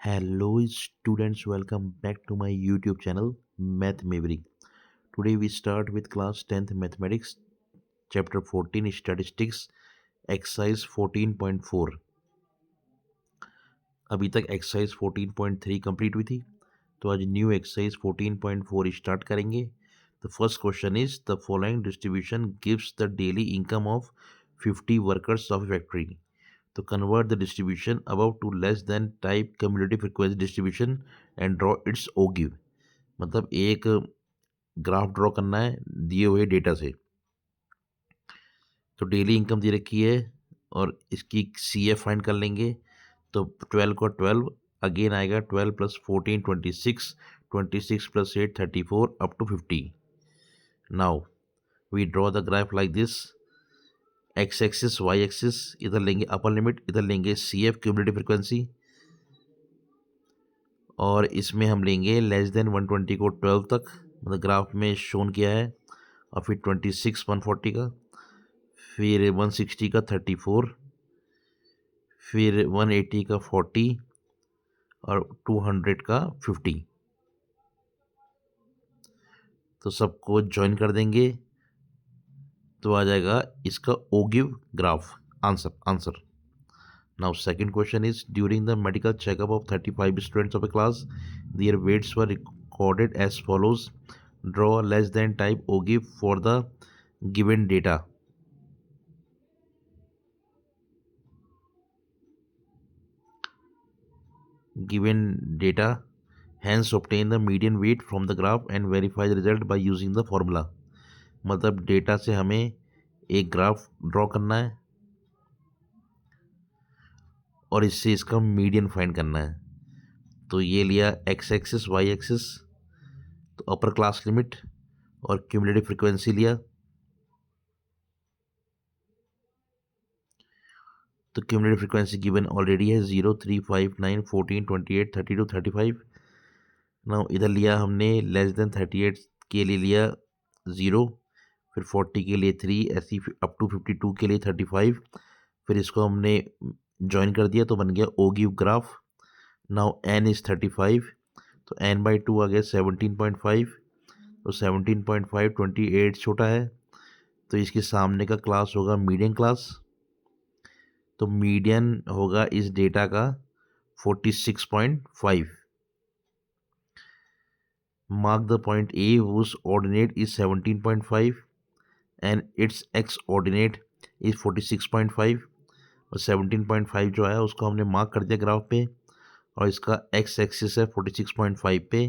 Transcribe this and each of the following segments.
Hello students, welcome back to my YouTube channel Math Maverick. Today we start with class 10th mathematics chapter 14 statistics exercise 14.4. अभी तक exercise 14.3 complete हुई थी, तो आज new exercise 14.4 start करेंगे. The first question is the following distribution gives the daily income of 50 workers of a factory. तो convert the distribution above to less than type cumulative frequency distribution and draw its ogive. मतलब एक graph draw करना है दिए हुए data से. तो daily income दे रखी है और इसकी सी एफ फाइंड कर लेंगे. तो 12 को 12 अगेन आएगा 12 plus 14 26, 26 plus 8 34 up to 50. Now we draw the graph like this. X axis y axis इधर लेंगे अपर लिमिट, इधर लेंगे सी एफ क्यूमुलेटिव फ्रिक्वेंसी, और इसमें हम लेंगे लेस देन 120 को 12 तक, मतलब ग्राफ में शोन किया है. और फिर 26 140 का, फिर 160 का 34, फिर 180 का 40 और 200 का 50. तो सबको ज्वाइन कर देंगे तो आ जाएगा इसका ogive graph. Answer. Now second question is, during the medical checkup of 35 students of a class, their weights were recorded as follows. Draw less than type ogive for the given data. Given data, hence obtain the median weight from the graph and verify the result by using the formula. मतलब data से हमें एक graph draw करना है और इससे इसका median find करना है. तो ये लिया एक्स एक्सिस वाई एक्सिस, तो अपर क्लास लिमिट और क्यूमुलेटिव फ्रीक्वेंसी लिया. तो क्यूमुलेटिव फ्रीक्वेंसी गिवन ऑलरेडी है 0 3 5 9 14 28 32 35. ना इधर लिया हमने लेस देन 38 के लिए लिया 0, फिर 40 के लिए 3, ऐसी अप टू 52 के लिए 35. फिर इसको हमने ज्वाइन कर दिया तो बन गया ओगिव ग्राफ. नाउ n इज़ 35, तो n बाई 2 आ गया 17.5. तो 17.5 28 छोटा है, तो इसके सामने का क्लास होगा मीडियन क्लास. तो मीडियन होगा इस डेटा का 46.5. Mark the point A whose ordinate is 17.5 and its x ordinate is 46.5. और 17.5 जो है उसको हमने मार्क कर दिया ग्राफ पे, और इसका x एक्सिस है 46.5 पे,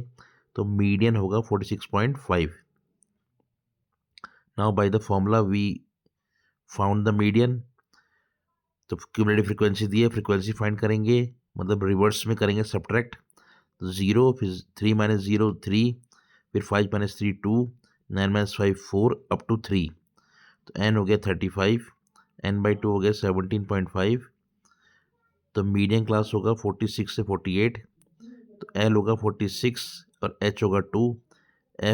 तो मीडियन होगा 46.5. Now by the formula we found the median. तो क्यूमुलेटिव फ्रीक्वेंसी दी है, फ्रीक्वेंसी फाइंड करेंगे, मतलब रिवर्स में करेंगे सब्ट्रैक्ट. तो 0, फिर 3 माइनस 0 3, फिर 5 माइनस 3 2, 9 माइनस 5 4 अप टू 3. तो n हो गया 35, n बाई 2 हो गया 17.5. तो मीडियन क्लास होगा 46 से 48. तो L होगा 46 और H होगा 2,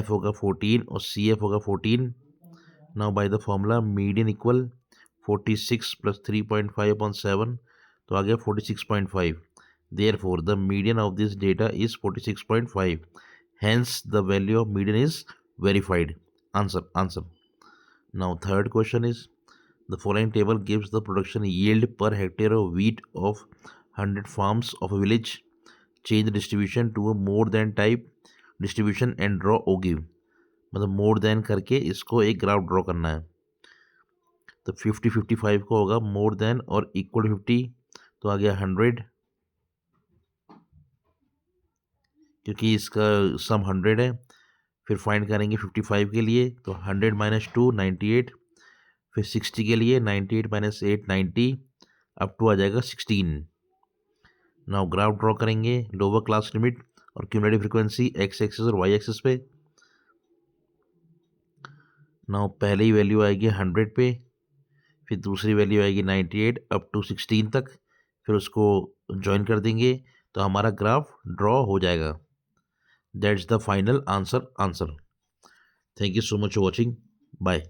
F होगा 14 और CF होगा 14. Now by the formula median equal 46 plus 3.5 upon 7, तो आ गया 46.5. Therefore, the median of this data is 46.5. Hence, the value of median is verified. Answer. Now, third question is, the following table gives the production yield per hectare of wheat of 100 farms of a village. Change the distribution to a more than type distribution and draw ogive. मतलब more than करके इसको एक graph draw करना है. तो 50 55 को होगा more than और equal 50, तो आ गया 100, क्योंकि इसका सम 100 है. फिर फाइंड करेंगे 55 के लिए, तो 100 माइनस 2 98, फिर 60 के लिए 98 माइनस 8 90, अप टू आ जाएगा 16. नाउ ग्राफ ड्रॉ करेंगे लोअर क्लास लिमिट और क्यूमुलेटिव फ्रीक्वेंसी एक्स एक्सिस और वाई एक्सिस पे. नाउ पहली वैल्यू आएगी 100 पे, फिर दूसरी वैल्यू आएगी 98 अप टू 16 तक, फिर उसको ज्वाइन कर देंगे तो हमारा ग्राफ ड्रॉ हो जाएगा. That's the final answer. Thank you so much for watching. Bye.